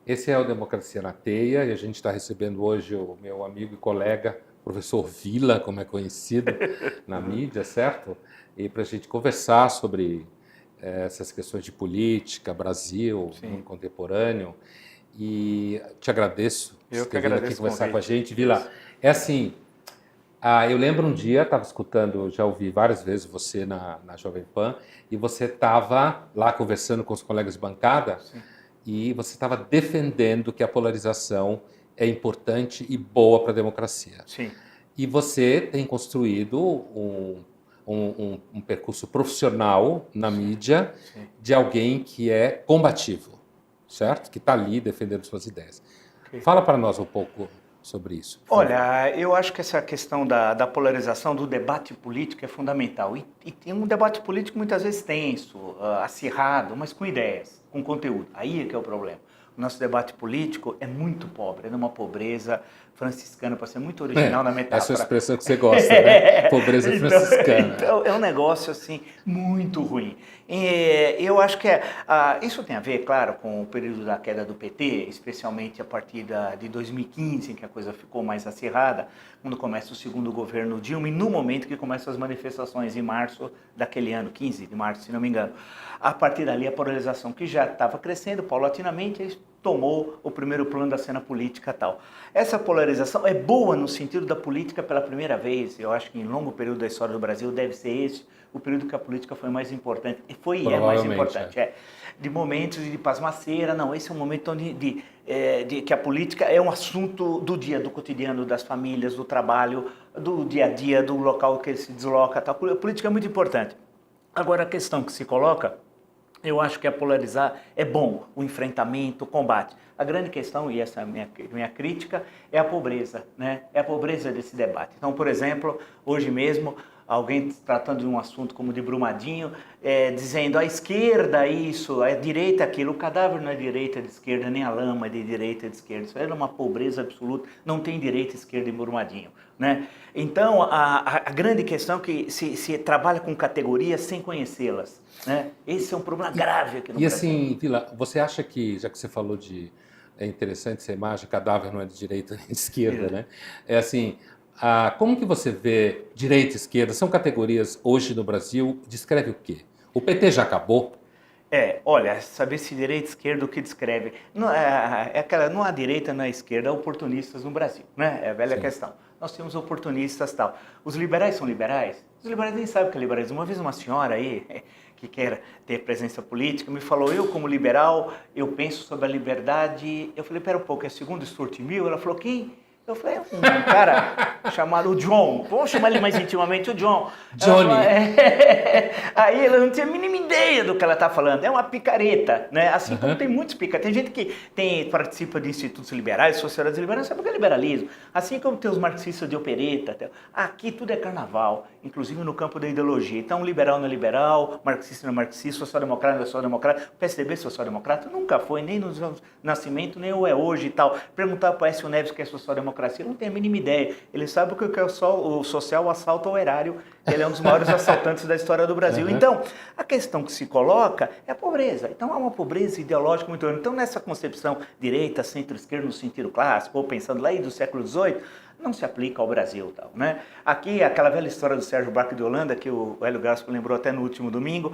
Esse é o Democracia na Teia e a gente está recebendo hoje o meu amigo e colega, professor Vila, como é conhecido na mídia, certo? E para a gente conversar sobre essas questões de política, Brasil, mundo Sim, contemporâneo. E te agradeço por eu você que ter vindo aqui agradeço o conversar com a convite. gente. Vila, Isso. é assim, eu lembro um dia, estava escutando, já ouvi várias vezes você na Jovem Pan, e você estava lá conversando com os colegas de bancada, Sim, e você estava defendendo que a polarização é importante e boa para a democracia. sim, E você tem construído um percurso profissional na sim, mídia sim. de alguém que é combativo, certo? Que está ali defendendo suas ideias. Ok. Fala para nós um pouco sobre isso, por favor. Olha, eu acho que essa questão da polarização, do debate político é fundamental. E tem um debate político muitas vezes tenso, acirrado, mas com ideias, com conteúdo. Aí é que é o problema. O nosso debate político é muito pobre, é de uma pobreza franciscana, para ser muito original na Essa é a metáfora. expressão que você gosta, né? Pobreza então, franciscana. então, é um negócio assim muito ruim. Eu acho que isso tem a ver, claro, com o período da queda do PT, especialmente a partir de 2015, em que a coisa ficou mais acirrada, quando começa o segundo governo Dilma e no momento que começam as manifestações, em março daquele ano, 15 de março, se não me engano. A partir dali, a polarização que já estava crescendo paulatinamente, tomou o primeiro plano da cena política e tal. Essa polarização é boa no sentido da política pela primeira vez. Eu acho que em longo período da história do Brasil deve ser esse o período que a política foi mais importante. E foi e é mais Provavelmente, é. importante. De momentos de pasmaceira, não. Esse é um momento onde que a política é um assunto do dia, do cotidiano, das famílias, do trabalho, do dia a dia, do local que ele se desloca. Tal. A política é muito importante. Agora, a questão que se coloca, eu acho que a polarizar é bom, o enfrentamento, o combate. A grande questão, e essa é a minha crítica, é a pobreza, né? É a pobreza desse debate. Então, por exemplo, hoje mesmo, alguém tratando de um assunto como de Brumadinho, dizendo a esquerda isso, a direita aquilo, o cadáver não é direita de esquerda, nem a lama é de direita de esquerda, isso é uma pobreza absoluta, não tem direita e esquerda em Brumadinho, né? Então, a grande questão é que se trabalha com categorias sem conhecê-las, né? Esse é um problema grave aqui no E Brasil. assim, Vila, você acha que, já que você falou de. É interessante essa imagem, cadáver não é de direita nem de esquerda, né? É assim, como que você vê direita e esquerda? São categorias hoje no Brasil, descreve o quê? O PT já acabou? Olha, saber se direita e esquerda o que descreve. Não, não há direita, não há esquerda, há oportunistas no Brasil, né? É a velha Sim. questão. Nós temos oportunistas tal. Os liberais são liberais? Os liberais nem sabem o que é liberalismo. Uma vez uma senhora aí, que quer ter presença política, me falou, eu como liberal, eu penso sobre a liberdade. Eu falei, pera um pouco, é segundo Stuart Mill? Ela falou, quem? Eu falei, um cara chamado John, vamos chamar ele mais intimamente, o John. Ela falou, Johnny. Aí ela não tinha a mínima ideia do que ela está falando, é uma picareta, né? Assim como Aham. tem muitos picaretas, tem gente que participa de institutos liberais, sociedades liberais, sabe o que é liberalismo? Assim como tem os marxistas de opereta, aqui tudo é carnaval, inclusive no campo da ideologia. Então, liberal não é liberal, marxista não é marxista, social-democrata não é social-democrata, PSDB é social-democrata, nunca foi, nem no nascimento, nem o é hoje e tal. Perguntar para o Aécio Neves o que é social-democracia, não tem a mínima ideia. Ele sabe o que é o social, o assalto ao erário, ele é um dos maiores assaltantes da história do Brasil. Aham. Então, a questão que se coloca é a pobreza. Então, há uma pobreza ideológica muito grande. Então, nessa concepção direita, centro-esquerda, no sentido clássico, ou pensando lá do século XVIII, não se aplica ao Brasil. Tal, né? Aqui, aquela velha história do Sérgio Buarque de Holanda, que o Hélio Gaspo lembrou até no último domingo,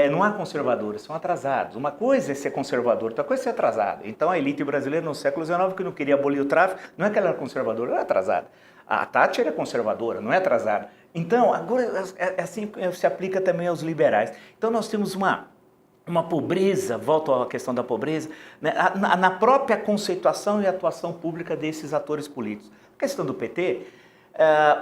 não há conservadores, são atrasados. Uma coisa é ser conservador, outra coisa é ser atrasado. Então, a elite brasileira no século XIX, que não queria abolir o tráfico, não é que ela era conservadora, ela era atrasada. A Thatcher é conservadora, não é atrasada. Então, agora, assim se aplica também aos liberais. Então, nós temos uma pobreza, volto à questão da pobreza, né, na própria conceituação e atuação pública desses atores políticos. A questão do PT,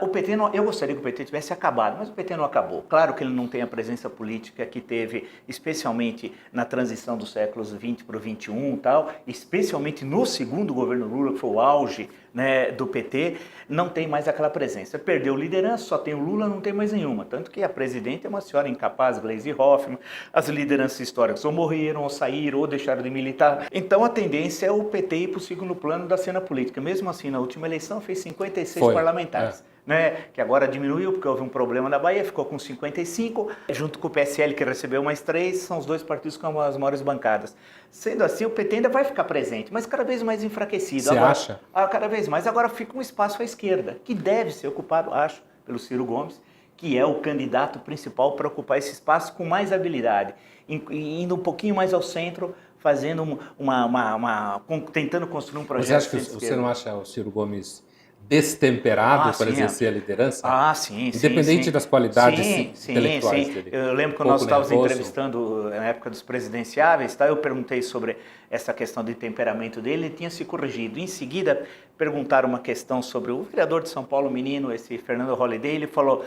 o PT não, eu gostaria que o PT tivesse acabado, mas o PT não acabou. Claro que ele não tem a presença política que teve, especialmente na transição dos séculos XX para o XXI, tal, especialmente no segundo governo Lula, que foi o auge, né, do PT, não tem mais aquela presença. Perdeu liderança, só tem o Lula, não tem mais nenhuma. Tanto que a presidente é uma senhora incapaz, Gleisi Hoffmann, as lideranças históricas ou morreram, ou saíram, ou deixaram de militar. Então a tendência é o PT ir para o segundo plano da cena política. Mesmo assim, na última eleição fez 56 Foi. parlamentares. né, que agora diminuiu porque houve um problema na Bahia, ficou com 55, junto com o PSL que recebeu mais 3, são os dois partidos com as maiores bancadas. Sendo assim, o PT ainda vai ficar presente, mas cada vez mais enfraquecido. Você acha? Cada vez mais. Agora fica um espaço à esquerda, que deve ser ocupado, acho, pelo Ciro Gomes, que é o candidato principal para ocupar esse espaço com mais habilidade, indo um pouquinho mais ao centro, fazendo tentando construir um projeto. Você acha que você não acha o Ciro Gomes destemperado para exercer a liderança? Sim. Independente das qualidades intelectuais dele. Eu lembro que nós estávamos entrevistando na época dos presidenciáveis, tá? Eu perguntei sobre essa questão de temperamento dele, ele tinha se corrigido. Em seguida, perguntaram uma questão sobre o vereador de São Paulo, menino, esse Fernando Holliday, ele falou...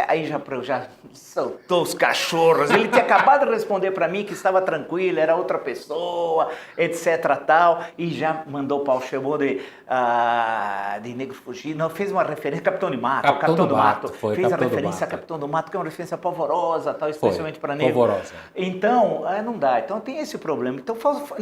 Aí já soltou os cachorros. Ele tinha acabado de responder para mim que estava tranquilo, era outra pessoa, etc. tal, e já mandou o pau, chamou de Negro Fugido. Não, fez uma referência, Capitão do Mato. Capitão do Mato. Fez a referência a Capitão do Mato, que é uma referência pavorosa, tal, especialmente para negro. Pavorosa. Então, não dá. Então tem esse problema. Então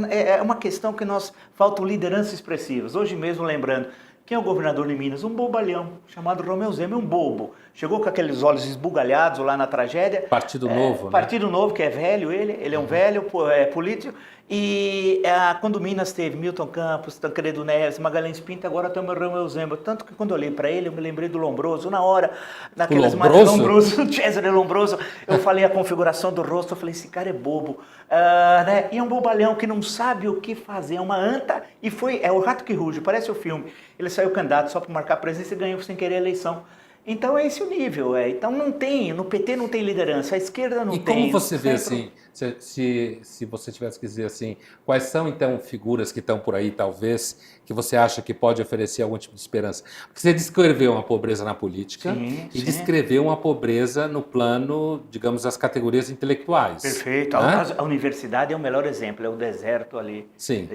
é uma questão que faltam lideranças expressivas. Hoje mesmo, lembrando, quem é o governador de Minas? Um bobalhão, chamado Romeu Zema, um bobo. Chegou com aqueles olhos esbugalhados lá na tragédia. Partido Novo, né? Partido Novo, que é velho, ele é um velho político. E quando Minas teve Milton Campos, Tancredo Neves, Magalhães Pinto, agora tem o Romeu Zema. Tanto que quando eu olhei para ele, eu me lembrei do Lombroso. Na hora, naquelas Lombroso, Cesare Lombroso, eu falei a configuração do rosto, eu falei, esse cara é bobo. Né? E é um bobalhão que não sabe o que fazer, é uma anta, e é o rato que ruge, parece o filme. Ele saiu candidato só para marcar presença e ganhou sem querer a eleição. Então é esse o nível. Então não tem, no PT não tem liderança, a esquerda não tem. E como você vê assim, se você tivesse que dizer assim, quais são então figuras que estão por aí talvez, que você acha que pode oferecer algum tipo de esperança? Porque você descreveu uma pobreza na política e descreveu uma pobreza no plano, digamos, das categorias intelectuais. Perfeito. Né? A universidade é o melhor exemplo, é o deserto ali. Sim,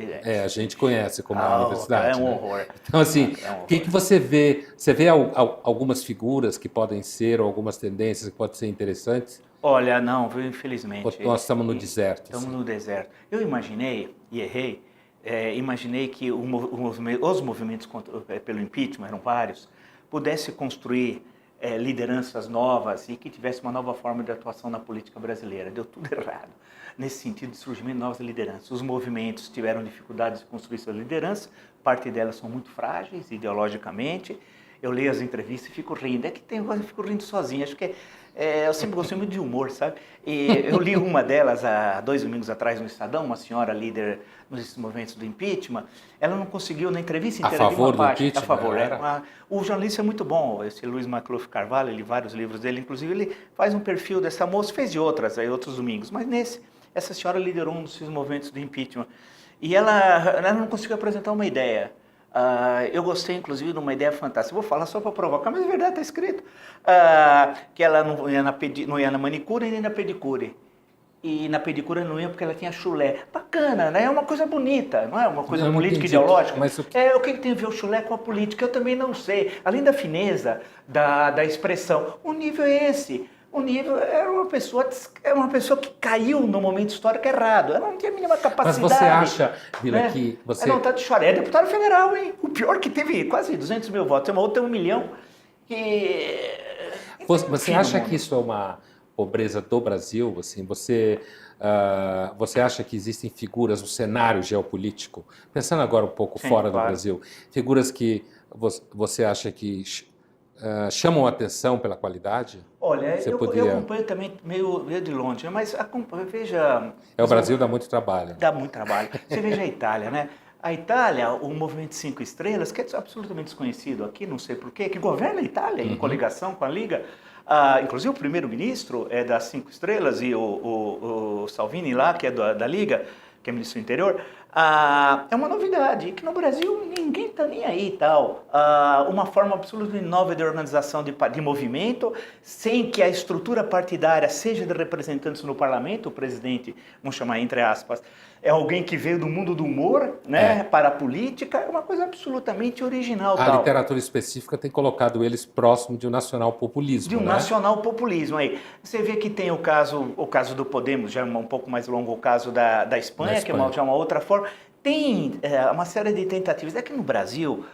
a gente conhece como é a universidade. É um né? horror. Então assim, o que você vê? Você vê algumas figuras que podem ser, ou algumas tendências que podem ser interessantes? Olha, não, infelizmente. Nós estamos no deserto. Estamos no deserto. Eu imaginei, e errei, imaginei que os movimentos pelo impeachment, eram vários, pudesse construir lideranças novas e que tivesse uma nova forma de atuação na política brasileira. Deu tudo errado. Nesse sentido de surgimento de novas lideranças. Os movimentos tiveram dificuldades de construir suas lideranças, parte delas são muito frágeis ideologicamente. Eu leio as entrevistas e fico rindo. É que tem coisa, eu fico rindo sozinho. Acho que eu sempre gostei muito de humor, sabe? E eu li uma delas há 2 domingos atrás no Estadão, uma senhora líder nos movimentos do impeachment. Ela não conseguiu, na entrevista inteira, a favor do impeachment? A favor. O jornalista é muito bom, esse Luiz Macluf Carvalho, eu li vários livros dele, inclusive ele faz um perfil dessa moça, fez de outros domingos, mas essa senhora liderou um desses movimentos do impeachment. E ela não conseguiu apresentar uma ideia. Eu gostei, inclusive, de uma ideia fantástica. Vou falar só para provocar, mas é verdade, está escrito. Que ela não ia na manicure nem na pedicure. E na pedicure não ia porque ela tinha chulé. Bacana, né? É uma coisa bonita, não é uma coisa política ideológica. Mas o que tem a ver o chulé com a política? Eu também não sei. Além da fineza, da expressão, o nível é esse. O nível era uma pessoa que caiu no momento histórico errado. Ela não tinha a mínima capacidade. Mas você acha, Vila, que você... Ela não está de choré, é deputado federal, hein? O pior que teve quase 200 mil votos. Uma outra tem 1 milhão. Você acha que isso é uma pobreza do Brasil? Assim, você acha que existem figuras no cenário geopolítico, pensando agora um pouco fora do Brasil, figuras que você acha que... chamam a atenção pela qualidade? Olha, eu acompanho também meio de longe, mas veja... O Brasil dá muito trabalho. Dá muito trabalho. Você veja a Itália, né? A Itália, o movimento 5 Estrelas, que é absolutamente desconhecido aqui, não sei porquê, que governa a Itália em coligação com a Liga. Inclusive o primeiro-ministro é das 5 Estrelas e o Salvini lá, que é da Liga, que é ministro do Interior. É uma novidade, que no Brasil ninguém está nem aí e tal. Uma forma absolutamente nova de organização de movimento, sem que a estrutura partidária seja de representantes no parlamento. O presidente, vamos chamar entre aspas, é alguém que veio do mundo do humor, né, para a política. É uma coisa absolutamente original. A literatura específica tem colocado eles próximo de um nacional-populismo. De um nacional-populismo aí. Você vê que tem o caso do Podemos, já é um pouco mais longo, o caso da Espanha, que é já uma outra forma. Tem uma série de tentativas. É que no Brasil,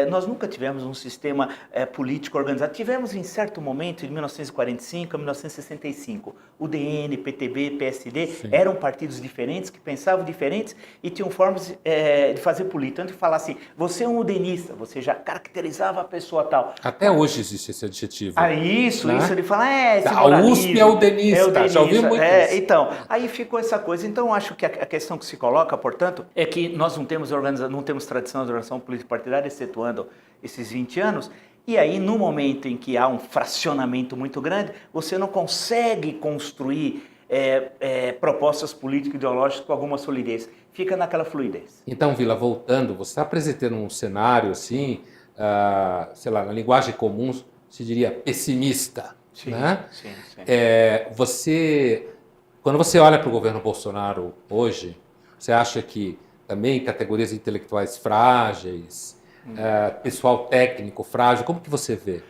nós nunca tivemos um sistema político organizado. Tivemos em certo momento, de 1945 a 1965, o DN, PTB, PSD, Sim. eram partidos diferentes, que pensavam diferentes e tinham formas de fazer política. Tanto que falar assim, você é um udenista, você já caracterizava a pessoa tal. Até hoje existe esse adjetivo. Isso, né? ele fala, esse A USP é udenista, já ouvi muito isso. Então, aí ficou essa coisa. Então, acho que a questão que se coloca, portanto, é que nós não temos tradição de organização político-partidária, excetuando esses 20 anos, e aí, no momento em que há um fracionamento muito grande, você não consegue construir propostas político-ideológicas com alguma solidez. Fica naquela fluidez. Então, Vila, voltando, você está apresentando um cenário assim, sei lá, na linguagem comum, se diria pessimista. Sim, né? sim. Quando você olha para o governo Bolsonaro hoje, você acha que também categorias intelectuais frágeis, pessoal técnico frágil, como que você vê?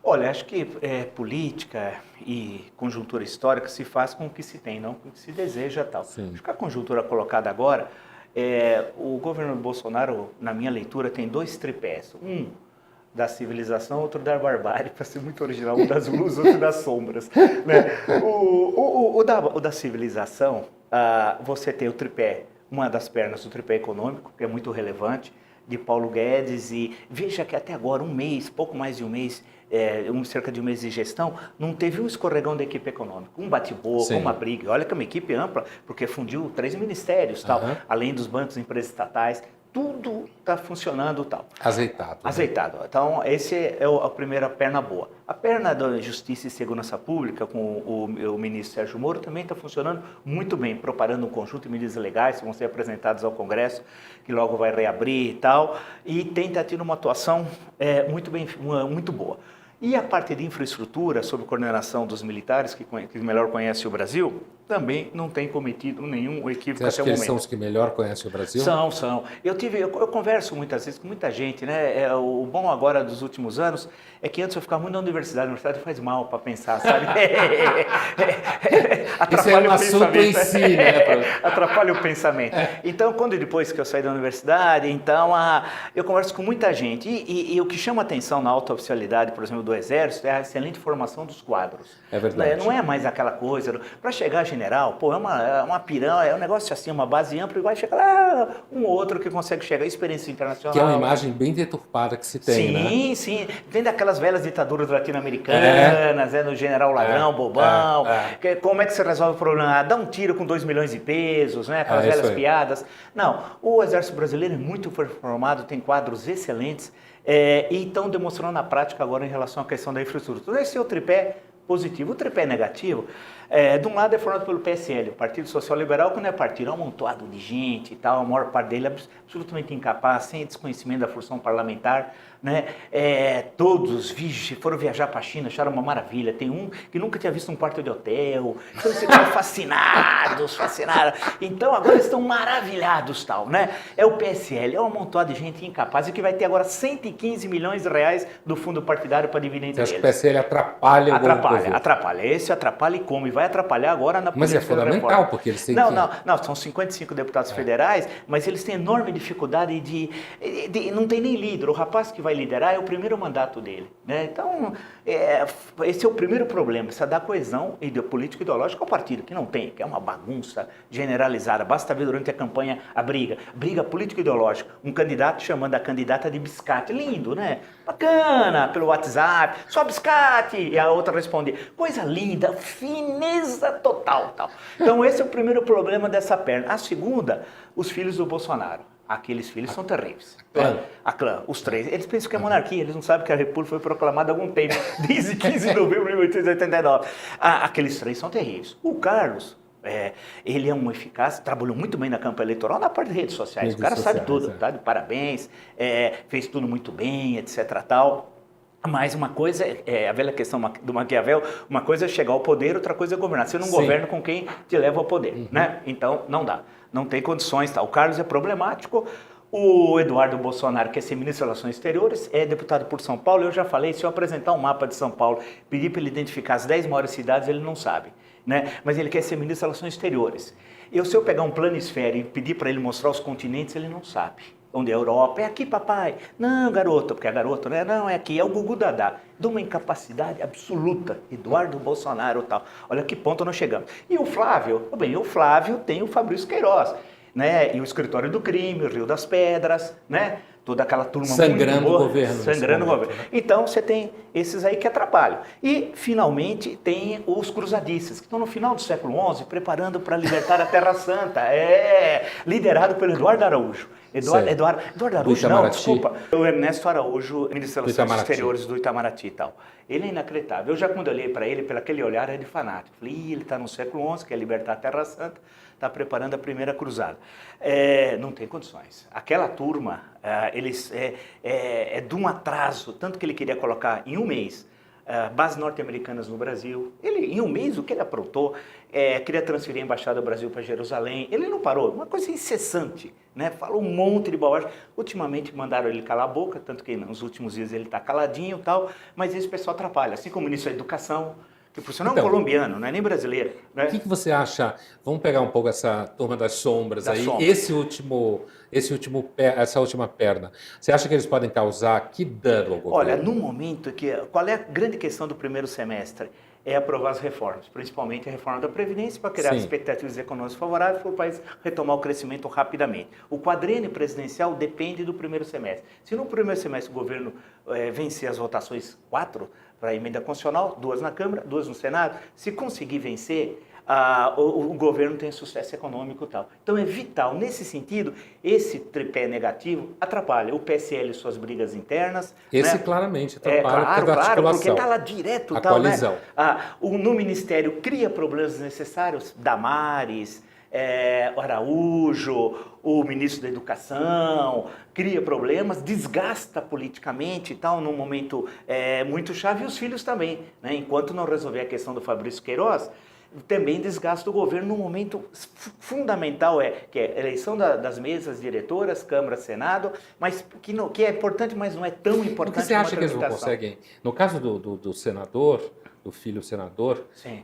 Olha, acho que política e conjuntura histórica se faz com o que se tem, não com o que se deseja tal. Sim. Acho que a conjuntura colocada agora, o governo Bolsonaro, na minha leitura, tem dois tripés. Um da civilização, outro da barbárie, para ser muito original, um das luzes, outro das sombras. Né? O da civilização, você tem o tripé, uma das pernas do tripé econômico, que é muito relevante, de Paulo Guedes, e veja que até agora, pouco mais de um mês, cerca de um mês de gestão, não teve um escorregão da equipe econômica, um bate-boca, uma briga. Olha que é uma equipe ampla, porque fundiu 3 ministérios, tal, além dos bancos e empresas estatais, tudo está funcionando tal. Azeitado. Azeitado. Né? Então, esse é a primeira perna boa. A perna da Justiça e Segurança Pública, com o ministro Sérgio Moro, também está funcionando muito bem, preparando um conjunto de medidas legais que vão ser apresentadas ao Congresso, que logo vai reabrir e tal, e está tendo uma atuação muito boa. E a parte de infraestrutura, sob coordenação dos militares, que melhor conhecem o Brasil, também não tem cometido nenhum equívoco Você acha até o que eles momento. são os que melhor conhecem o Brasil? São. Eu converso muitas vezes com muita gente, né? O bom agora dos últimos anos é que antes eu ficava muito na universidade. A universidade faz mal para pensar, sabe? Isso é um assunto em si, né? Atrapalha o pensamento. Então, depois que eu saí da universidade, então eu converso com muita gente. E o que chama atenção na alta oficialidade, por exemplo, do Exército, é a excelente formação dos quadros. É verdade. Não é mais aquela coisa, para chegar a general, é uma pirâmide, é um negócio assim, uma base ampla, e vai chegar lá um outro que consegue chegar, experiência internacional. Que é uma imagem bem deturpada que se tem, né? Sim. Tem daquelas velhas ditaduras latino-americanas, no general ladrão, bobão. Como é que você resolve o problema? Dá um tiro com 2 milhões de pesos, né? Aquelas velhas piadas. Não, o Exército Brasileiro é muito formado, tem quadros excelentes, e estão demonstrando na prática agora em relação à questão da infraestrutura. Então, esse é o tripé positivo. O tripé negativo, de um lado é formado pelo PSL, o Partido Social Liberal, que não é partido, é um amontoado de gente e tal, a maior parte dele é absolutamente incapaz, sem desconhecimento da função parlamentar, né? Todos foram viajar para a China, acharam uma maravilha. Tem um que nunca tinha visto um quarto de hotel, então eles ficaram fascinados. Então agora eles estão maravilhados, tal, né? É o PSL, é um amontoado de gente incapaz e que vai ter agora 115 milhões de reais do fundo partidário para dividir entre eles. Você acha que o PSL atrapalha o governo? Atrapalha. Esse atrapalha e como, e vai atrapalhar agora na política. Mas é fundamental, porque eles têm Não, são 55 deputados federais, mas eles têm enorme dificuldade não tem nem líder. O rapaz que vai liderar é o primeiro mandato dele, né? Então, esse é o primeiro problema, precisa dar coesão política e ideológica ao partido, que não tem, que é uma bagunça generalizada. Basta ver durante a campanha a briga política e ideológica, um candidato chamando a candidata de biscate, lindo, né? Bacana, pelo WhatsApp, só biscate, e a outra responde, coisa linda, fineza total, tal. Então esse é o primeiro problema dessa perna. A segunda, os filhos do Bolsonaro. Aqueles filhos são terríveis. A clã, os 3. Eles pensam que é monarquia, eles não sabem que a República foi proclamada há algum tempo, desde 15 de novembro de 1889. Aqueles 3 são terríveis. O Carlos, ele é um eficaz, trabalhou muito bem na campanha eleitoral, na parte de redes sociais. O cara sabe tudo, tá? De parabéns, fez tudo muito bem, etc. tal. Mas uma coisa a velha questão do Maquiavel, uma coisa é chegar ao poder, outra coisa é governar. Você não governa com quem te leva ao poder, né? Então, não dá. Não tem condições, tá? O Carlos é problemático. O Eduardo Bolsonaro quer ser ministro das Relações Exteriores, é deputado por São Paulo. Eu já falei, se eu apresentar um mapa de São Paulo, pedir para ele identificar as 10 maiores cidades, ele não sabe, né? Mas ele quer ser ministro das Relações Exteriores. Se eu pegar um planisfério e pedir para ele mostrar os continentes, ele não sabe. onde é a Europa, é aqui, papai. Não, garoto, porque é garoto, né? Não, é aqui, é o Gugu Dadá. De uma incapacidade absoluta, Eduardo Bolsonaro e tal. Olha que ponto nós chegamos. E o Flávio, bem, o Flávio tem o Fabrício Queiroz, né? E o Escritório do Crime, o Rio das Pedras, né? Toda aquela turma sangrando muito boa, o governo. Sangrando o governo. Né? Então você tem esses aí que atrapalham. E, finalmente, tem os cruzadistas, que estão no final do século XI, preparando para libertar a Terra Santa. Liderado pelo Eduardo Araújo. Eduardo Araújo, não, desculpa. O Ernesto Araújo, ministro das Relações Exteriores do Itamaraty e tal. Ele é inacreditável. Eu já, quando olhei para ele, pelo aquele olhar, é de fanático. Falei, ele está no século XI, quer libertar a Terra Santa, está preparando a primeira cruzada. Não tem condições. Aquela turma, eles é de um atraso, tanto que ele queria colocar em um mês bases norte-americanas no Brasil. Ele, em um mês, o que ele aprontou, queria transferir a Embaixada do Brasil para Jerusalém. Ele não parou, uma coisa incessante, né? Falou um monte de bobagem. Ultimamente mandaram ele calar a boca, tanto que nos últimos dias ele está caladinho e tal, mas esse pessoal atrapalha, assim como o ministro da Educação, que por sinal é um colombiano, não é nem brasileiro. Né? O que você acha? Vamos pegar um pouco essa turma das sombras aí, essa última perna. Você acha que eles podem causar que dano ao governo? Olha, no momento qual é a grande questão do primeiro semestre? É aprovar as reformas, principalmente a reforma da Previdência, para criar expectativas econômicas favoráveis para o país retomar o crescimento rapidamente. O quadrênio presidencial depende do primeiro semestre. Se no primeiro semestre o governo vencer as votações 4 para a emenda constitucional, 2 na Câmara, 2 no Senado, se conseguir vencer, o governo tem sucesso econômico e tal. Então é vital, nesse sentido, esse tripé negativo atrapalha o PSL e suas brigas internas. Esse, né? claramente atrapalha claro, porque está lá direto. A tal, coalizão. Né? No Ministério cria problemas desnecessários, Damares, Araújo, o ministro da Educação, cria problemas, desgasta politicamente e tal, num momento muito chave, e os filhos também, né? Enquanto não resolver a questão do Fabrício Queiroz, também desgasta o governo num momento fundamental, que é a eleição das mesas diretoras, Câmara, Senado, mas que é importante, mas não é tão importante. O que você acha que eles não conseguem? No caso do senador, do filho senador, sim.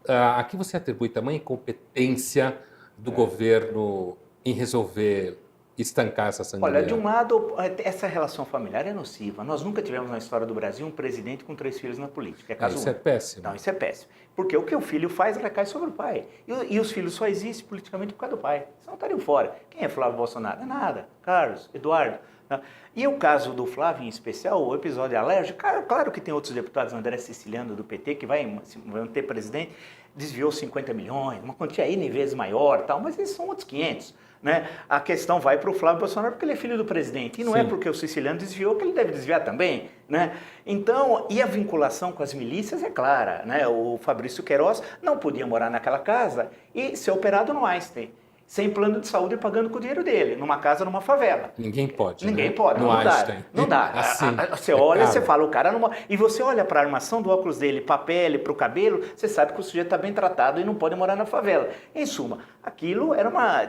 Aqui você atribui tamanha incompetência do governo em resolver estancar essa sangria? Olha, de um lado, essa relação familiar é nociva. Nós nunca tivemos na história do Brasil um presidente com 3 filhos na política. Isso é péssimo. Não, isso é péssimo. Porque o que o filho faz recai sobre o pai. E os filhos só existem politicamente por causa do pai. Senão estariam fora. Quem é Flávio Bolsonaro? É nada. Carlos, Eduardo. Né? E o caso do Flávio, em especial, o episódio alérgico, claro que tem outros deputados, André Siciliano do PT, que vão ter presidente, desviou 50 milhões, uma quantia N vezes maior, tal, mas esses são outros 500. Né? A questão vai para o Flávio Bolsonaro porque ele é filho do presidente. E não é porque o Siciliano desviou que ele deve desviar também. Né? Então, e a vinculação com as milícias é clara. Né? O Fabrício Queiroz não podia morar naquela casa e ser operado no Einstein, sem plano de saúde e pagando com o dinheiro dele, numa casa, numa favela. Ninguém pode. Ninguém né? pode. No Não Einstein. dá. Não dá. Assim, você olha, você fala, o cara não... E você olha para a armação do óculos dele, para a pele, para o cabelo, você sabe que o sujeito está bem tratado e não pode morar na favela. Em suma, aquilo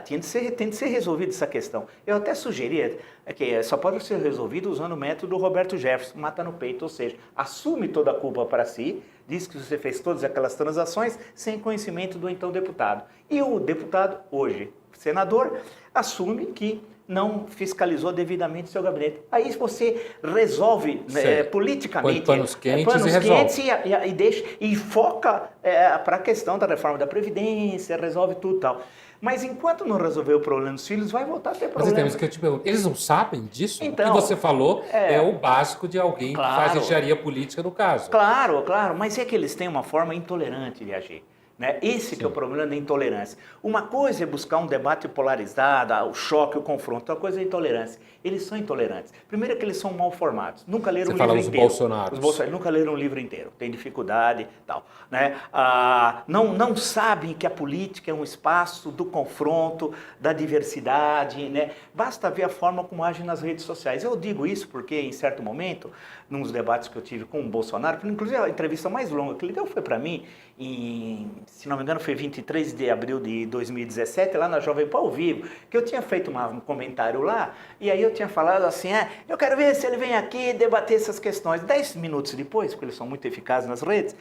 tem de ser resolvido essa questão. Eu até sugeria que só pode ser resolvido usando o método Roberto Jefferson, mata no peito, ou seja, assume toda a culpa para si, diz que você fez todas aquelas transações sem conhecimento do então deputado. E o deputado, hoje, senador, assume que não fiscalizou devidamente seu gabinete. Aí você resolve politicamente. Põe panos quentes e resolve. E foca para a questão da reforma da Previdência, resolve tudo e tal. Mas enquanto não resolver o problema dos filhos, vai voltar a ter problema. Mas que eu te pergunto, eles não sabem disso? Então, o que você falou é o básico de alguém que faz engenharia política no caso. Claro, mas é que eles têm uma forma intolerante de agir. Né? Esse que é o problema da intolerância. Uma coisa é buscar um debate polarizado, o choque, o confronto. Outra coisa é a intolerância. Eles são intolerantes. Primeiro que eles são mal formados. Nunca leram um livro inteiro. Os Bolsonaros nunca leram um livro inteiro. Tem dificuldade e tal. Né? Não sabem que a política é um espaço do confronto, da diversidade. Né? Basta ver a forma como agem nas redes sociais. Eu digo isso porque, em certo momento, nos debates que eu tive com o Bolsonaro, inclusive a entrevista mais longa que ele deu foi para mim, se não me engano, foi 23 de abril de 2017, lá na Jovem Pan ao vivo, que eu tinha feito um comentário lá, e aí eu tinha falado assim, eu quero ver se ele vem aqui debater essas questões. 10 minutos depois, porque eles são muito eficazes nas redes,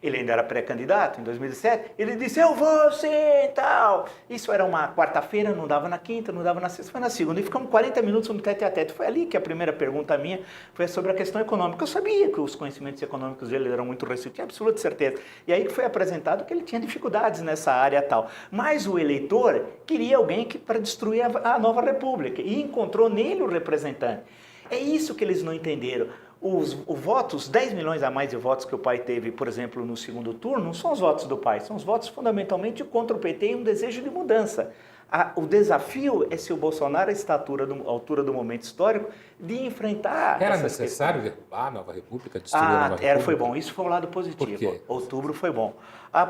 Ele ainda era pré-candidato em 2007, ele disse, eu vou sim e tal. Isso era uma quarta-feira, não dava na quinta, não dava na sexta, foi na segunda. E ficamos 40 minutos no tete-a-tete. Foi ali que a primeira pergunta minha foi sobre a questão econômica. Eu sabia que os conhecimentos econômicos dele eram muito restritos, tinha absoluta certeza. E aí que foi apresentado que ele tinha dificuldades nessa área e tal. Mas o eleitor queria alguém para destruir a nova república e encontrou nele o representante. É isso que eles não entenderam. Os votos, 10 milhões a mais de votos que o pai teve, por exemplo, no segundo turno, não são os votos do pai, são os votos fundamentalmente contra o PT e um desejo de mudança. O desafio é se o Bolsonaro está à altura do momento histórico de enfrentar. Era necessário derrubar a nova república, destruir a nova república? Foi bom, isso foi um lado positivo. Por quê? Outubro foi bom.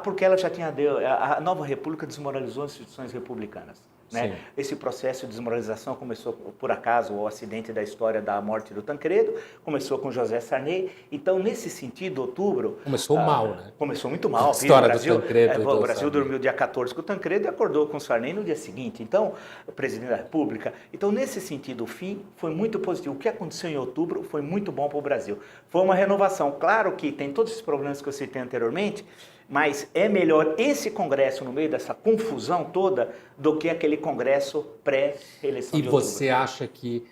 Porque ela já tinha. A nova república desmoralizou as instituições republicanas. Né? Esse processo de desmoralização começou, por acaso, o acidente da história da morte do Tancredo, começou com José Sarney. Então, nesse sentido, outubro... Começou mal, né? Começou muito mal. A história do Tancredo. O Brasil dormiu dia 14 com o Tancredo e acordou com o Sarney no dia seguinte. Então, o presidente da República. Então, nesse sentido, o fim foi muito positivo. O que aconteceu em outubro foi muito bom para o Brasil. Foi uma renovação. Claro que tem todos esses problemas que eu citei anteriormente, mas é melhor esse congresso no meio dessa confusão toda do que aquele congresso pré-eleição de outubro. E você acha que,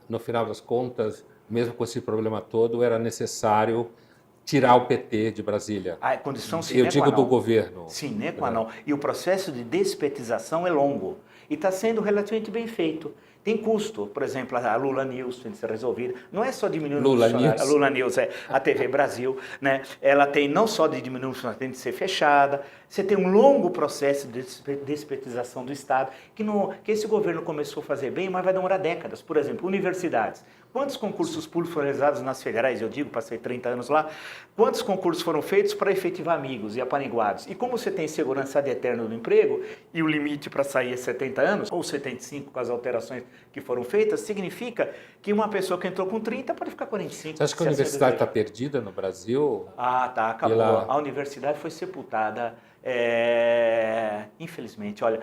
no final das contas, mesmo com esse problema todo, era necessário tirar o PT de Brasília? A condição sine qua non. Eu digo do governo. Sine qua non. E o processo de despetização é longo e está sendo relativamente bem feito. Tem custo, por exemplo, a Lula News tem que ser resolvida. Não é só diminuir o funcionário. A Lula News é a TV Brasil, né? Ela tem não só de diminuir o funcionário, tem de ser fechada. Você tem um longo processo de despetização do Estado, que esse governo começou a fazer bem, mas vai demorar décadas. Por exemplo, universidades. Quantos concursos públicos foram realizados nas federais? Eu digo, passei 30 anos lá. Quantos concursos foram feitos para efetivar amigos e apaniguados? E como você tem segurança ad eterno do emprego, e o limite para sair é 70 anos, ou 75 com as alterações que foram feitas, significa que uma pessoa que entrou com 30 pode ficar 45. Você acha que a universidade está perdida no Brasil? Tá, acabou. A universidade foi sepultada. Infelizmente, olha,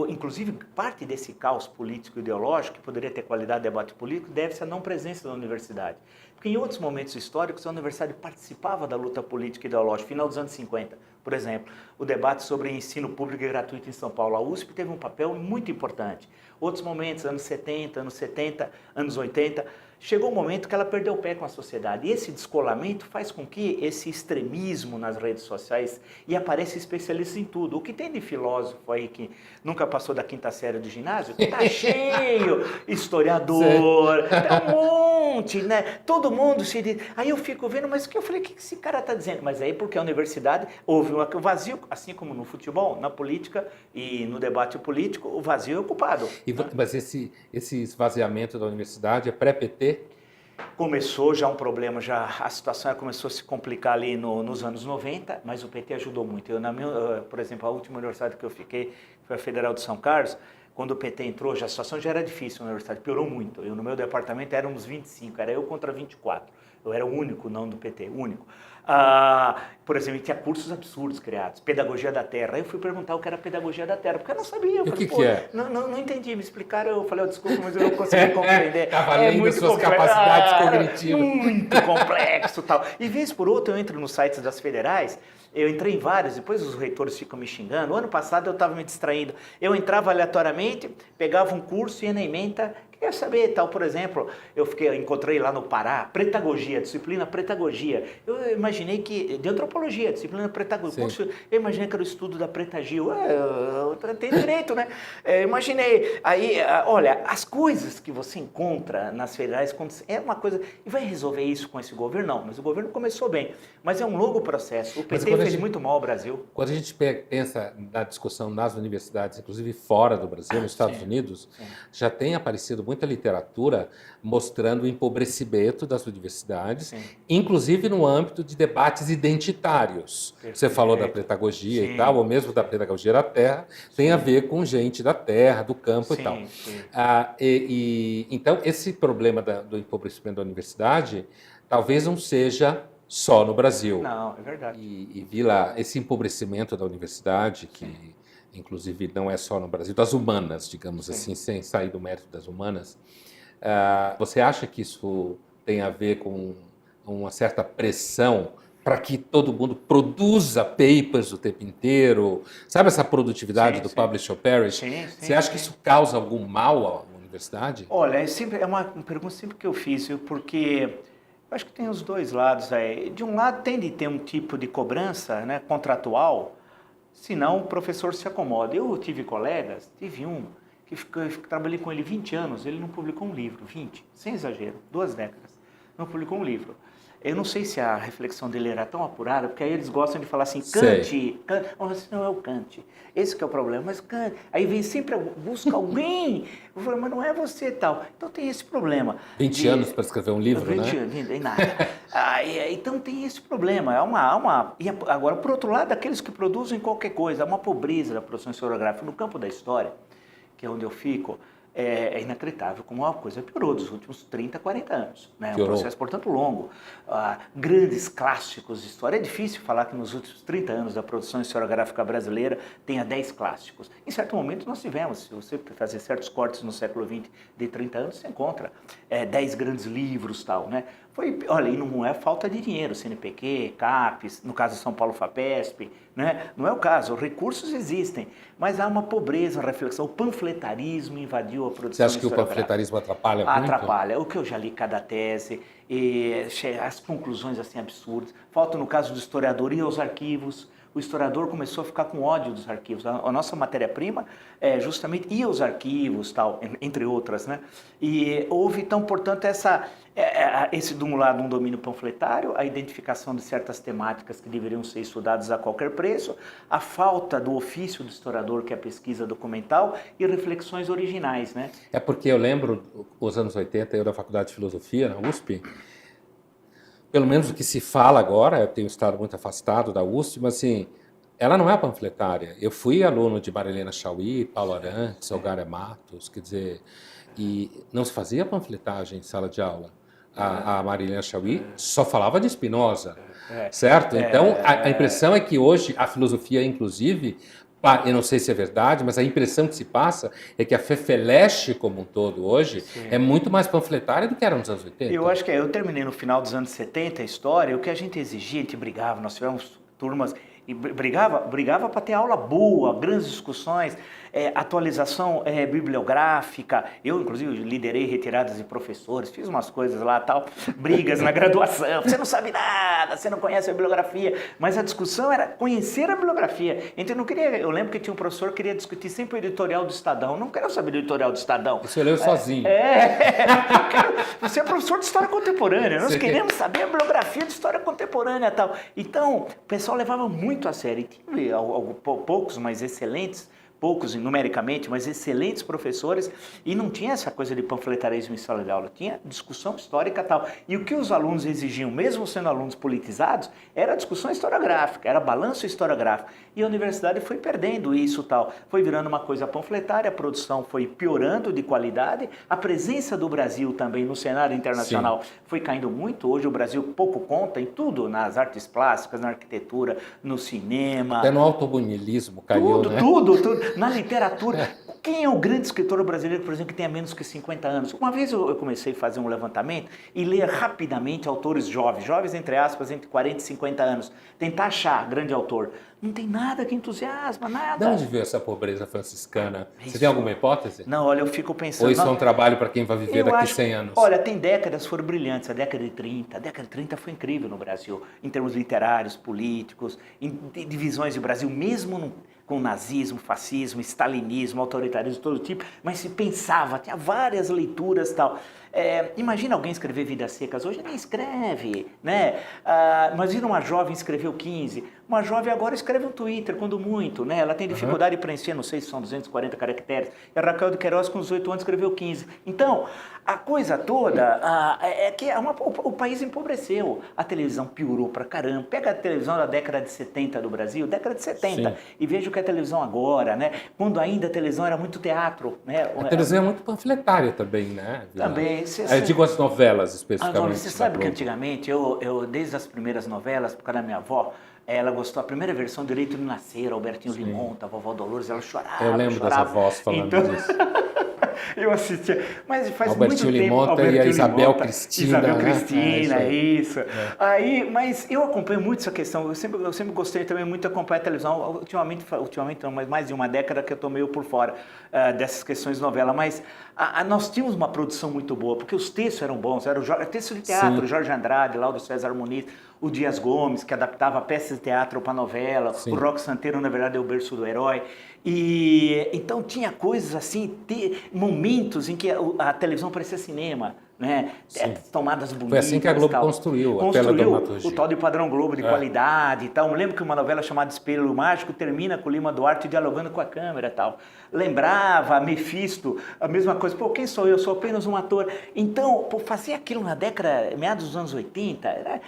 inclusive parte desse caos político e ideológico, que poderia ter qualidade de debate político, deve-se à não presença da universidade. Porque em outros momentos históricos a universidade participava da luta política e ideológica, final dos anos 50. Por exemplo, o debate sobre ensino público e gratuito em São Paulo, a USP teve um papel muito importante. Outros momentos, anos 70, anos 70, anos 80, chegou um momento que ela perdeu o pé com a sociedade. E esse descolamento faz com que esse extremismo nas redes sociais, e aparece especialistas em tudo. O que tem de filósofo aí que nunca passou da quinta série do ginásio, tá cheio, historiador, tem um monte, né? Todo mundo se diz. Aí eu fico vendo, mas o que eu falei, o que esse cara está dizendo? Mas aí porque a universidade houve um vazio, assim como no futebol, na política e no debate político, o vazio é ocupado. Mas esse esvaziamento da universidade é pré-PT? Começou já um problema, a situação começou a se complicar ali nos anos 90, mas o PT ajudou muito. Por exemplo, a última universidade que eu fiquei foi a Federal de São Carlos. Quando o PT entrou, a situação já era difícil na universidade, piorou muito. No meu departamento éramos 25, era eu contra 24. Eu era o único não do PT, único. Por exemplo, tinha cursos absurdos criados, Pedagogia da Terra. Aí eu fui perguntar o que era Pedagogia da Terra, porque eu não sabia. Eu falei, o que é? Não entendi, me explicaram, eu falei, desculpa, mas eu não consegui compreender. Estava além das suas capacidades cognitivas. Muito complexo e tal. E vez por outra eu entro nos sites das federais, eu entrei em vários, depois os reitores ficam me xingando. O ano passado eu estava me distraindo. Eu entrava aleatoriamente, pegava um curso, ia na ementa, queria saber tal. Por exemplo, eu encontrei lá no Pará, pretagogia, disciplina pretagogia. Eu imaginei que, de antropologia, disciplina pretagogia, eu imaginei que era o estudo da pretagil. Tem direito, né? Imaginei. Aí, olha, as coisas que você encontra nas federais, é uma coisa, e vai resolver isso com esse governo? Não, mas o governo começou bem. Mas é um longo processo. O PT fez muito mal ao Brasil. Quando a gente pensa na discussão nas universidades, inclusive fora do Brasil, nos Estados Unidos, já tem aparecido muita literatura mostrando o empobrecimento das universidades, inclusive no âmbito de debates identitários. Você falou da pedagogia e tal, ou mesmo da pedagogia da terra, tem a ver com gente da terra, do campo e tal. Então, esse problema do empobrecimento da universidade talvez não seja só no Brasil. Não, é verdade. E vi lá, esse empobrecimento da universidade, que inclusive não é só no Brasil, das humanas, digamos assim, sem sair do mérito das humanas, você acha que isso tem a ver com uma certa pressão para que todo mundo produza papers o tempo inteiro? Sabe essa produtividade do publish or perish? Você acha que isso causa algum mal à universidade? Olha, é uma pergunta sempre que eu fiz, viu? Porque eu acho que tem os dois lados aí. De um lado, tem de ter um tipo de cobrança, né, contratual, senão o professor se acomoda. Eu tive colegas, tive um que trabalhei com ele 20 anos, ele não publicou um livro, 20, sem exagero, 2 décadas, não publicou um livro. Eu não sei se a reflexão dele era tão apurada, porque aí eles gostam de falar assim, Kant, mas não é o Kant, esse que é o problema, mas Kant, aí vem sempre, busca alguém, eu falo, mas não é você e tal. Então tem esse problema. 20 anos para escrever um livro, 20 né? anos, nem nada. Então tem esse problema, e agora, por outro lado, aqueles que produzem qualquer coisa, há uma pobreza da produção historiográfica no campo da história, que é onde eu fico, é inacreditável como a coisa piorou dos últimos 30, 40 anos. Né? É um processo, portanto, longo. Grandes clássicos de história. É difícil falar que nos últimos 30 anos da produção historiográfica brasileira tenha 10 clássicos. Em certo momento nós tivemos, se você fazer certos cortes no século XX de 30 anos, você encontra 10 grandes livros e tal, né? Olha, e não é falta de dinheiro, CNPq, CAPES, no caso de São Paulo, FAPESP, né? Não é o caso, recursos existem, mas há uma pobreza, reflexão, o panfletarismo invadiu a produção. Você acha que o panfletarismo atrapalha muito? Atrapalha, o que eu já li cada tese, as conclusões assim absurdas, falta no caso do historiador ir aos arquivos. O historiador começou a ficar com ódio dos arquivos. A nossa matéria-prima justamente ia aos arquivos, tal, entre outras, né? E houve, então, portanto, esse, de um lado, um domínio panfletário, a identificação de certas temáticas que deveriam ser estudadas a qualquer preço, a falta do ofício do historiador, que é a pesquisa documental, e reflexões originais, né? É porque eu lembro, os anos 80, eu da Faculdade de Filosofia, na USP, pelo menos o que se fala agora, eu tenho estado muito afastado da USP, mas assim, ela não é panfletária. Eu fui aluno de Marilena Chaui, Paulo Arantes, Elgária Matos, quer dizer, e não se fazia panfletagem em sala de aula. A Marilena Chaui só falava de Spinoza, certo? Então, a impressão é que hoje a filosofia, inclusive, eu não sei se é verdade, mas a impressão que se passa é que a FEFELESH como um todo hoje é muito mais panfletária do que era nos anos 80. Eu acho que eu terminei no final dos anos 70 a história, o que a gente exigia, a gente brigava, nós tivemos turmas e brigava para ter aula boa, grandes discussões, atualização bibliográfica. Eu, inclusive, liderei retiradas de professores, fiz umas coisas lá, tal, brigas na graduação. Você não sabe nada, você não conhece a bibliografia. Mas a discussão era conhecer a bibliografia. Então, eu lembro que tinha um professor que queria discutir sempre o editorial do Estadão. Não quero saber do editorial do Estadão. Você leu sozinho. Você é professor de história contemporânea. Nós queremos saber a bibliografia de história contemporânea e tal. Então, o pessoal levava muito a sério. E tive poucos, mas excelentes, poucos numericamente, mas excelentes professores, e não tinha essa coisa de panfletarismo em sala de aula, tinha discussão histórica e tal. E o que os alunos exigiam, mesmo sendo alunos politizados, era discussão historiográfica, era balanço historiográfico. E a universidade foi perdendo isso tal, foi virando uma coisa panfletária, a produção foi piorando de qualidade, a presença do Brasil também no cenário internacional foi caindo muito. Hoje o Brasil pouco conta em tudo, nas artes plásticas, na arquitetura, no cinema. Até no autobumilismo caiu, tudo, né? Tudo. Na literatura, quem é o grande escritor brasileiro, por exemplo, que tenha menos que 50 anos? Uma vez eu comecei a fazer um levantamento e ler rapidamente autores jovens entre aspas, entre 40 e 50 anos, tentar achar grande autor. Não tem nada que entusiasma, nada. De onde veio essa pobreza franciscana? Você tem alguma hipótese? Não, olha, eu fico pensando... Ou isso é um trabalho para quem vai viver daqui 100 anos? Olha, tem décadas que foram brilhantes, a década de 30. A década de 30 foi incrível no Brasil, em termos literários, políticos, em divisões do Brasil, mesmo com nazismo, fascismo, stalinismo, autoritarismo de todo tipo, mas se pensava, tinha várias leituras e tal. Imagina alguém escrever Vidas Secas, hoje nem escreve, né? Imagina uma jovem escreveu 15, uma jovem agora escreve um Twitter, quando muito, né? Ela tem dificuldade de preencher, não sei se são 240 caracteres, e a Raquel de Queiroz com 18 anos escreveu 15. Então, a coisa toda é que o país empobreceu, a televisão piorou pra caramba. Pega a televisão da década de 70 do Brasil, década de 70, e veja o que é a televisão agora, né? Quando ainda a televisão era muito teatro, né? A televisão é muito panfletária também, né? Também. Eu digo as novelas, especificamente. Você sabe que antigamente, eu desde as primeiras novelas, por causa da minha avó, ela gostou, a primeira versão, Direito de Nascer, Albertinho Limonta, a vovó Dolores, ela chorava. Eu lembro das avós falando disso. Eu assistia, mas faz Albertinho muito tempo. Limonta e a Isabel Cristina. Isabel Né? Cristina, isso. É. Aí, mas eu acompanho muito essa questão, eu sempre gostei também muito de acompanhar a televisão, ultimamente não, mas mais de uma década que eu estou meio por fora dessas questões de novela, mas nós tínhamos uma produção muito boa, porque os textos eram bons, era o texto de teatro, Sim. Jorge Andrade, Lauro César Muniz, o Dias Gomes, que adaptava peças de teatro para novela, Sim. o Roque Santeiro, na verdade, é o berço do herói. E então tinha coisas assim, momentos em que a televisão parecia cinema, né? Tomadas bonitas. Foi assim que a Globo construiu a teledramaturgia. O tal de padrão Globo de qualidade e tal. Eu lembro que uma novela chamada Espelho Mágico termina com o Lima Duarte dialogando com a câmera e tal. Lembrava Mephisto, a mesma coisa. Pô, quem sou eu? Sou apenas um ator. Então, pô, fazer aquilo na década, meados dos anos 80,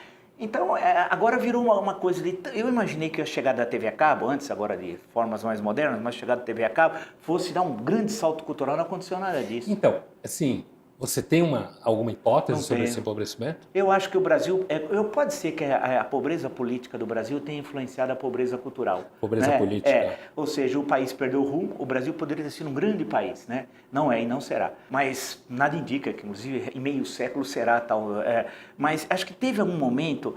então, agora virou uma coisa de... Eu imaginei que a chegada da TV a cabo, antes agora de formas mais modernas, mas a chegada da TV a cabo, fosse dar um grande salto cultural, não aconteceu nada disso. Então, assim, você tem alguma hipótese Não sobre tenho. esse empobrecimento? Eu acho que o Brasil... pode ser que a pobreza política do Brasil tenha influenciado a pobreza cultural. Pobreza né? política. Ou seja, o país perdeu o rumo, o Brasil poderia ter sido um grande país, né? Não é e não será. Mas nada indica que, inclusive, em meio século será tal. Mas acho que teve algum momento...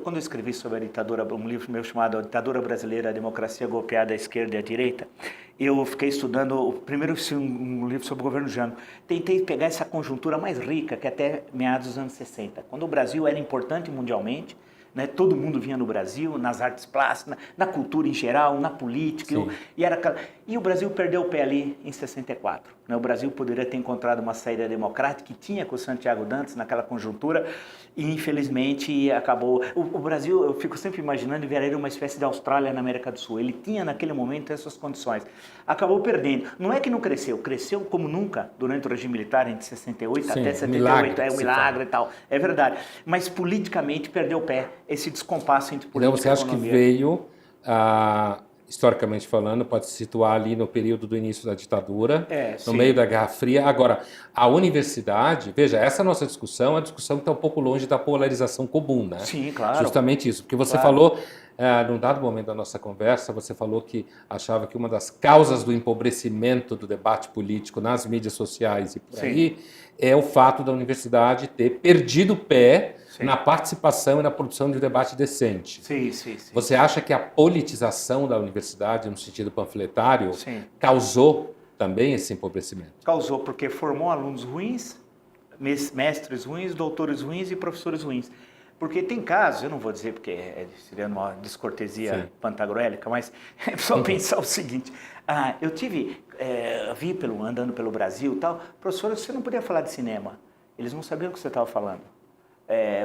Quando eu escrevi sobre a ditadura, um livro meu chamado A Ditadura Brasileira, a Democracia Golpeada à Esquerda e à Direita, eu fiquei estudando, primeiro um livro sobre o governo Jango. Tentei pegar essa conjuntura mais rica, que até meados dos anos 60, quando o Brasil era importante mundialmente, né? Todo mundo vinha no Brasil, nas artes plásticas, na cultura em geral, na política. E o Brasil perdeu o pé ali em 64. Né? O Brasil poderia ter encontrado uma saída democrática que tinha com o Santiago Dantas naquela conjuntura e infelizmente acabou. O Brasil, eu fico sempre imaginando, viraria uma espécie de Austrália na América do Sul. Ele tinha naquele momento essas condições. Acabou perdendo. Não é que não cresceu, cresceu como nunca durante o regime militar, entre 68 até 78. Milagre, um milagre e tal. É verdade. Mas politicamente perdeu o pé. Esse descompasso entre política então, você acha e economia. que veio, historicamente falando, pode se situar ali no período do início da ditadura, no meio da Guerra Fria. Agora, a universidade, veja, essa nossa discussão é uma discussão que está um pouco longe da polarização comum, né? Sim, claro. Justamente isso, porque você falou, num dado momento da nossa conversa, você falou que achava que uma das causas do empobrecimento do debate político nas mídias sociais e por aí é o fato da universidade ter perdido o pé na participação e na produção de um debate decente. Sim. Você acha que a politização da universidade, no sentido panfletário, causou também esse empobrecimento? Causou, porque formou alunos ruins, mestres ruins, doutores ruins e professores ruins. Porque tem casos, eu não vou dizer porque seria uma descortesia pantagruélica, mas é só pensar o seguinte, vi andando pelo Brasil e tal, professor, você não podia falar de cinema, eles não sabiam o que você estava falando.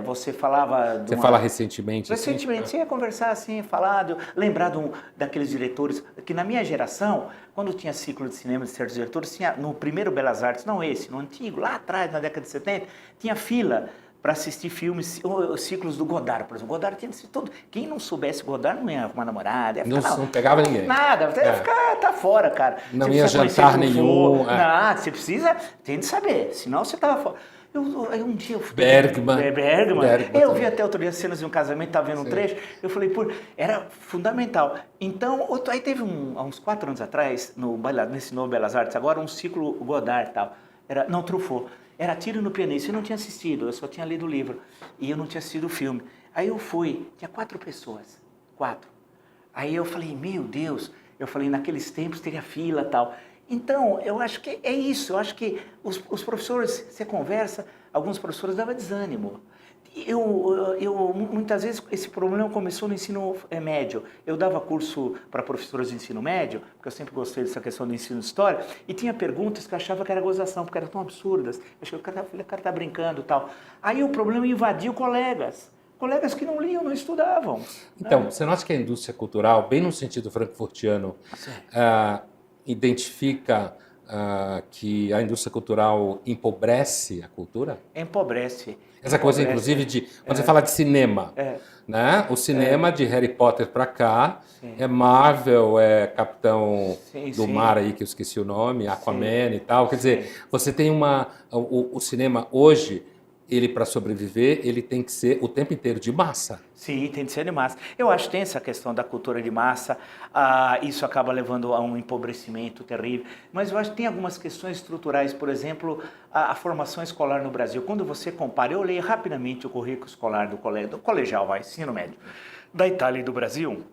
Você falava... Você fala recentemente? Recentemente, assim? você ia conversar assim, lembrar daqueles diretores, que na minha geração, quando tinha ciclo de cinema de certos diretores, tinha no primeiro Belas Artes, não esse, no antigo, lá atrás, na década de 70, tinha fila para assistir filmes, os ciclos do Godard, por exemplo. Godard tinha assistido todo. Quem não soubesse Godard não ia arrumar namorada. Não pegava ninguém. Nada, ia ficar, tá fora, cara. Não ia jantar nenhum. Não, você precisa, tem de saber, senão você tava fora. Um dia eu fui... Bergman. Eu vi até outro dia cenas de um casamento, estava vendo um trecho, eu falei, era fundamental. Então, aí teve há uns 4 anos atrás, nesse novo Belas Artes, agora um ciclo Godard e tal, Truffaut, era Tiro no Pianista, eu não tinha assistido, eu só tinha lido o livro, e eu não tinha assistido o filme. Aí eu fui, tinha 4 pessoas, 4. Aí eu falei, meu Deus, naqueles tempos teria fila e tal. Então, eu acho que é isso, eu acho que os professores, você conversa, alguns professores davam desânimo. Muitas vezes, esse problema começou no ensino médio. Eu dava curso para professores de ensino médio, porque eu sempre gostei dessa questão do ensino de história, e tinha perguntas que eu achava que era gozação, porque eram tão absurdas. Eu achei que o cara está brincando e tal. Aí o problema invadiu colegas que não liam, não estudavam. Então, você não acha que a indústria cultural, bem no sentido frankfurtiano, identifica que a indústria cultural empobrece a cultura? Empobrece. Essa coisa, inclusive, quando você fala de cinema, né? O cinema de Harry Potter para cá é Marvel, é Capitão do Mar aí, que eu esqueci o nome, Aquaman e tal. Quer dizer, você tem o cinema hoje ele para sobreviver, ele tem que ser o tempo inteiro de massa. Sim, tem de ser de massa. Eu acho que tem essa questão da cultura de massa, isso acaba levando a um empobrecimento terrível, mas eu acho que tem algumas questões estruturais, por exemplo, a formação escolar no Brasil. Quando você compara, eu leio rapidamente o currículo escolar do colegial, ensino médio, da Itália e do Brasil,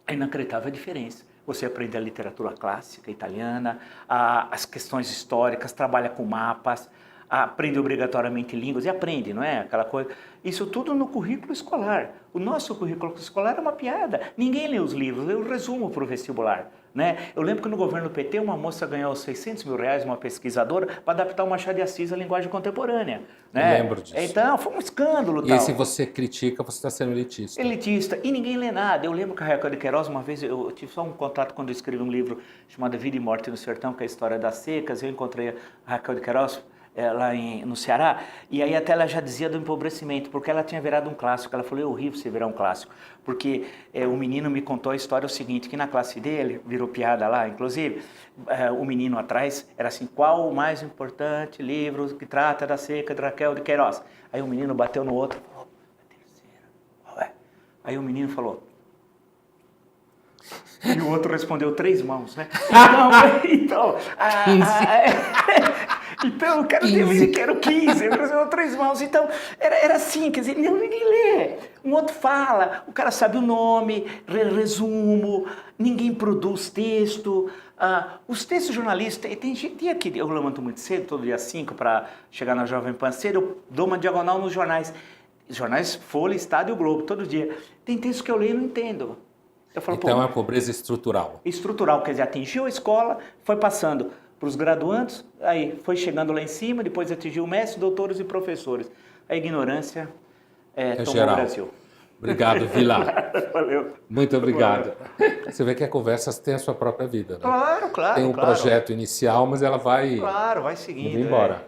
é inacreditável a diferença. Você aprende a literatura clássica italiana, as questões históricas, trabalha com mapas, aprende obrigatoriamente línguas, e aprende, não é? Aquela coisa. Isso tudo no currículo escolar. O nosso currículo escolar é uma piada. Ninguém lê os livros, lê o resumo para o vestibular. Né? Eu lembro que no governo PT uma moça ganhou R$600 mil, uma pesquisadora, para adaptar o Machado de Assis à linguagem contemporânea. Né? Eu lembro disso. Então, foi um escândalo. E aí, se você critica, você está sendo elitista. Elitista. E ninguém lê nada. Eu lembro que a Raquel de Queiroz, uma vez, eu tive só um contato quando eu escrevi um livro chamado Vida e Morte no Sertão, que é a história das secas. Eu encontrei a Raquel de Queiroz lá no Ceará, e aí até ela já dizia do empobrecimento, porque ela tinha virado um clássico. Ela falou, é horrível você virar um clássico, porque o menino me contou a história, o seguinte, que na classe dele, virou piada lá, inclusive, o menino atrás era assim, qual o mais importante livro que trata da seca de Raquel de Queiroz? Aí o menino bateu no outro, falou, a terceira, qual é? Aí o menino falou, e o outro respondeu, Três Mãos, né? Então, o cara disse que era o 15, ele resolveu Três Mãos. Então, era assim, quer dizer, ninguém lê. Um outro fala, o cara sabe o nome, resumo, ninguém produz texto. Os textos jornalistas, tem aqui, eu levanto muito cedo, todo dia 5, para chegar na Jovem Pan cedo, eu dou uma diagonal nos jornais. Jornais Folha, Estado e o Globo, todo dia. Tem textos que eu leio e não entendo. Eu falo, então é uma pobreza estrutural. Estrutural, quer dizer, atingiu a escola, foi passando para os graduandos, aí foi chegando lá em cima, depois atingiu mestres, doutores e professores. A ignorância tomou geral. o Brasil. Obrigado, Vilar. Valeu. Muito obrigado. Você vê que a conversa tem a sua própria vida, né? Claro. Tem um projeto inicial, mas ela vai... Claro, vai seguindo. Indo embora.